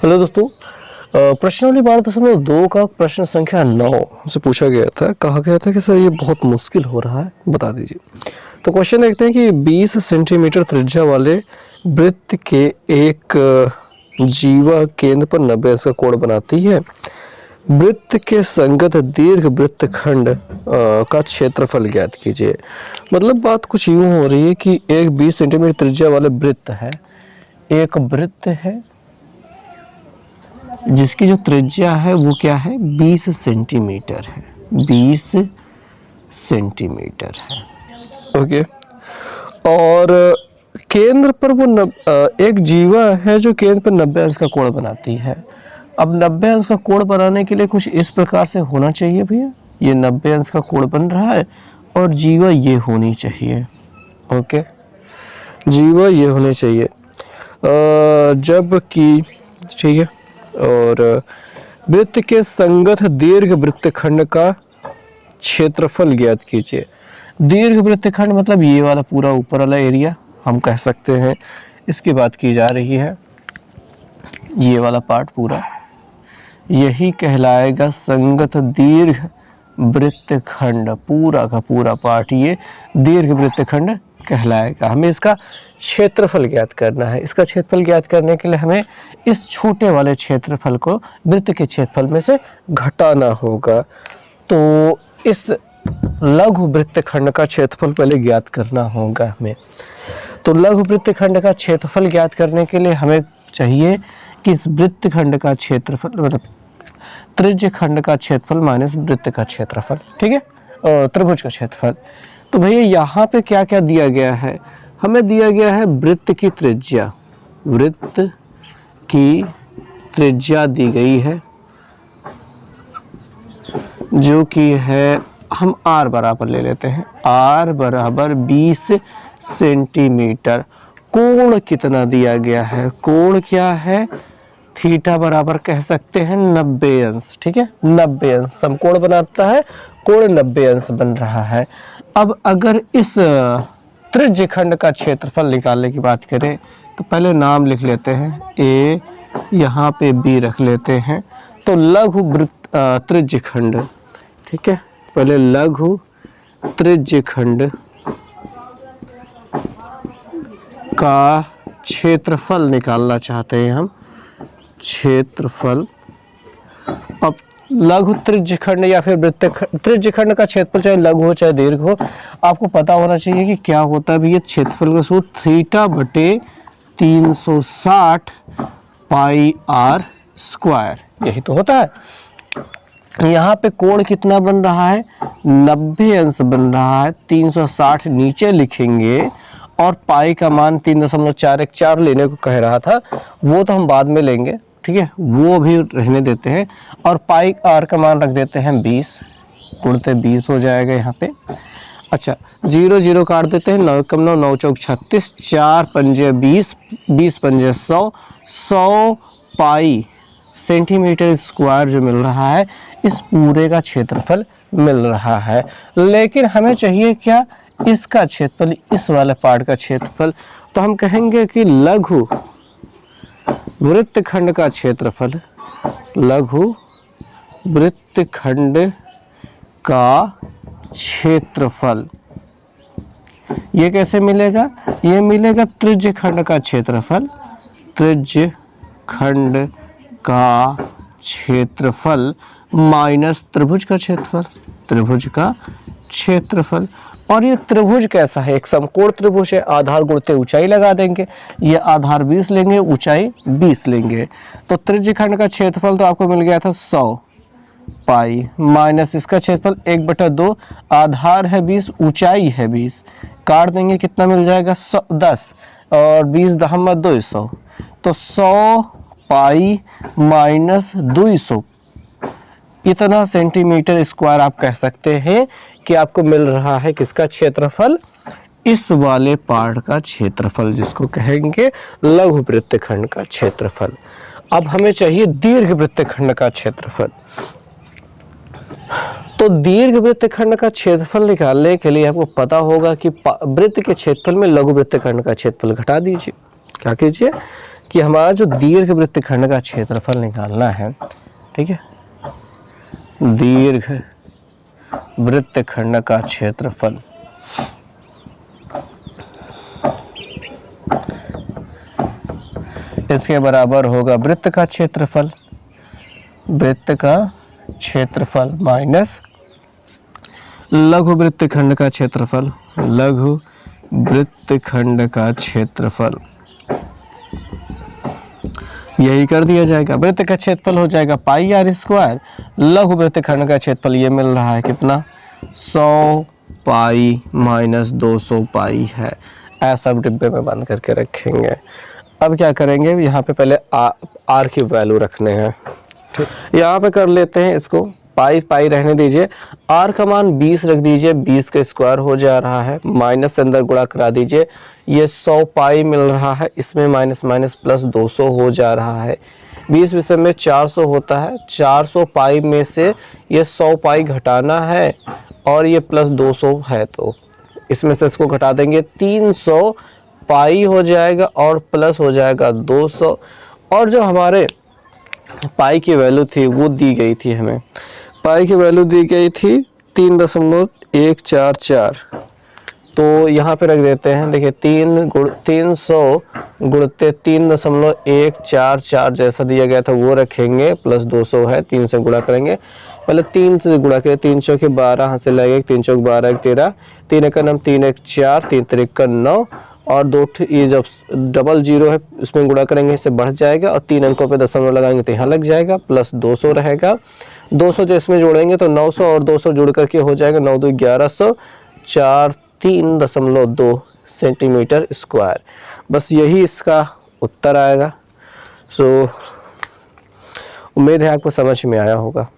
Hello दोस्तों, प्रश्नावली 12.2 का प्रश्न संख्या 9 से पूछा गया था। कहा गया था कि सर ये बहुत मुश्किल हो रहा है, बता दीजिए। तो क्वेश्चन देखते हैं कि 20 सेंटीमीटर त्रिज्या वाले वृत्त के एक जीवा केंद्र पर 90 अंश का कोण बनाती है। वृत्त के संगत दीर्घ वृत्तखंड का क्षेत्रफल ज्ञात कीजिए। मतलब बात कुछ यूं हो रही है कि एक 20 सेंटीमीटर त्रिज्या वाले वृत्त है, एक वृत्त है जिसकी जो त्रिज्या है वो क्या है, 20 सेंटीमीटर है, 20 सेंटीमीटर है। ओके, और केंद्र पर वो एक जीवा है जो केंद्र पर 90 अंश का कोण बनाती है। अब 90 अंश का कोण बनाने के लिए कुछ इस प्रकार से होना चाहिए भैया, ये 90 अंश का कोण बन रहा है और जीवा ये होनी चाहिए। ओके, जीवा ये होनी चाहिए, जबकि ठीक है। और वृत्त के संगत दीर्घ वृत्तखंड का क्षेत्रफल ज्ञात कीजिए। दीर्घ वृत्तखंड मतलब ये वाला पूरा ऊपर वाला एरिया हम कह सकते हैं, इसकी बात की जा रही है। ये वाला पार्ट पूरा यही कहलाएगा संगत दीर्घ वृत्तखंड, पूरा का पूरा पार्ट ये दीर्घ वृत्तखंड कहलाएगा। हमें इसका क्षेत्रफल ज्ञात करना है। इसका क्षेत्रफल ज्ञात करने के लिए हमें इस छोटे वाले क्षेत्रफल को वृत्त के क्षेत्रफल में से घटाना होगा। तो इस लघु वृत्तखंड का क्षेत्रफल पहले ज्ञात करना होगा हमें। तो लघु वृत्तखंड का क्षेत्रफल ज्ञात करने के लिए हमें चाहिए कि इस वृत्तखंड का क्षेत्रफल मतलब त्रिज्य खंड का क्षेत्रफल माइनस वृत्त का क्षेत्रफल, ठीक है, और त्रिभुज का क्षेत्रफल। तो भैया यहाँ पे क्या क्या दिया गया है, हमें दिया गया है वृत्त की त्रिज्या, वृत्त की त्रिज्या दी गई है जो कि है, हम r बराबर ले लेते हैं, r बराबर 20 सेंटीमीटर। कोण कितना दिया गया है, कोण क्या है, थीटा बराबर कह सकते हैं 90 अंश, ठीक है, 90 अंश समकोण बनाता है, कोण 90 अंश बन रहा है। अब अगर इस त्रिज्य खंड का क्षेत्रफल निकालने की बात करें तो पहले नाम लिख लेते हैं, ए यहाँ पे बी रख लेते हैं। तो लघु वृत्त त्रिज्य खंड, ठीक है, पहले लघु त्रिज्य खंड का क्षेत्रफल निकालना चाहते हैं हम, क्षेत्रफल। अब लघु त्रिज्य खंड या फिर वृत्त त्रिज्य खंड का क्षेत्रफल चाहे लघु हो चाहे दीर्घ हो, आपको पता होना चाहिए कि क्या होता है भी, ये क्षेत्रफल का सूत्र थीटा बटे 360 पाई आर स्क्वायर, यही तो होता है। यहाँ पे कोण कितना बन रहा है, 90 अंश बन रहा है, 360 नीचे लिखेंगे और पाई का मान 3.414 लेने को कह रहा था, वो तो हम बाद में लेंगे, ठीक है, वो भी रहने देते हैं। और पाई आर का मान रख देते हैं 20, गुणते 20 हो जाएगा यहाँ पे। अच्छा, 0 0 काट देते हैं, 9 कम 9 9 चौक 36, 4 पंजे 20, 20 पंजे 100, 100 पाई सेंटीमीटर स्क्वायर जो मिल रहा है, इस पूरे का क्षेत्रफल मिल रहा है। लेकिन हमें चाहिए क्या, इसका क्षेत्रफल, इस वाले पार्ट का क्षेत्रफल। तो हम कहेंगे कि लघु वृत्तखंड का क्षेत्रफल, लघु वृत्तखंड का क्षेत्रफल, ये कैसे मिलेगा, ये मिलेगा त्रिज्य खंड का क्षेत्रफल, त्रिज्य खंड का क्षेत्रफल माइनस त्रिभुज का क्षेत्रफल, त्रिभुज का क्षेत्रफल। और ये त्रिभुज कैसा है, एक समकोण त्रिभुज है, आधार गुणते ऊंचाई लगा देंगे, ये आधार 20 लेंगे, ऊंचाई 20 लेंगे। तो त्रिज्य खंड का क्षेत्रफल तो आपको मिल गया था 100 पाई माइनस इसका क्षेत्रफल 1/2, आधार है 20, ऊंचाई है 20, काट देंगे कितना मिल जाएगा 10 और 20 दहम 200, तो 100 पाई माइनस 200, इतना सेंटीमीटर स्क्वायर आप कह सकते हैं कि आपको मिल रहा है किसका क्षेत्रफल, इस वाले पार्ट का क्षेत्रफल, जिसको कहेंगे लघु वृत्तखंड का क्षेत्रफल। अब हमें चाहिए दीर्घ वृत्तखंड का क्षेत्रफल। तो दीर्घ वृत्तखंड का क्षेत्रफल निकालने के लिए आपको पता होगा कि वृत्त के क्षेत्रफल में लघु वृत्तखंड का क्षेत्रफल घटा दीजिए। क्या कीजिए कि हमारा जो दीर्घ वृत्तखंड का क्षेत्रफल निकालना है, ठीक है, दीर्घ वृत्तखंड का क्षेत्रफल इसके बराबर होगा वृत्त का क्षेत्रफल, वृत्त का क्षेत्रफल माइनस लघु वृत्तखंड का क्षेत्रफल, लघु वृत्तखंड का क्षेत्रफल। यही कर दिया जाएगा। वृत्त का क्षेत्रफल हो जाएगा पाई आर स्क्वायर, लघु वृत्तखंड का क्षेत्रफल ये मिल रहा है कितना, 100 पाई माइनस 200 पाई है। ऐसा डिब्बे में बंद करके रखेंगे। अब क्या करेंगे, यहाँ पे पहले आर की वैल्यू रखने हैं। यहाँ पे कर लेते हैं इसको, पाई पाई रहने दीजिए, आर का मान 20 रख दीजिए, 20 का स्क्वायर हो जा रहा है, माइनस से अंदर गुणा करा दीजिए, ये 100 पाई मिल रहा है, इसमें माइनस माइनस प्लस 200 हो जा रहा है। 20 विषय में 400 होता है, 400 पाई में से ये 100 पाई घटाना है और ये प्लस 200 है, तो इसमें से इसको घटा देंगे, 300 पाई हो जाएगा और प्लस हो जाएगा 200। और जो हमारे पाई की वैल्यू थी वो दी गई थी, हमें पाई की वैल्यू दी गई थी 3.144, तो यहाँ पे रख देते हैं। देखिए 300 गुणते 3.144 जैसा दिया गया था वो रखेंगे, प्लस 200 है, 3 से गुणा करेंगे, पहले 3 से गुणा करें, 3 चौके 12 हाथ से लगेगा, 3 चौक 12 13, 3 एक 9, 3 एक 4, 3 त्रिक 9 और 2 ये जब डबल जीरो है इसमें गुणा करेंगे इससे बढ़ जाएगा और 3 अंकों पे दशमलव लगाएंगे तो यहाँ लग जाएगा, प्लस 200 रहेगा। 200 जो इसमें जोड़ेंगे तो 900 और 200 जुड़ करके हो जाएगा 9 2 1100, 4 3.2 सेंटीमीटर स्क्वायर। बस यही इसका उत्तर आएगा। सो उम्मीद है आपको समझ में आया होगा।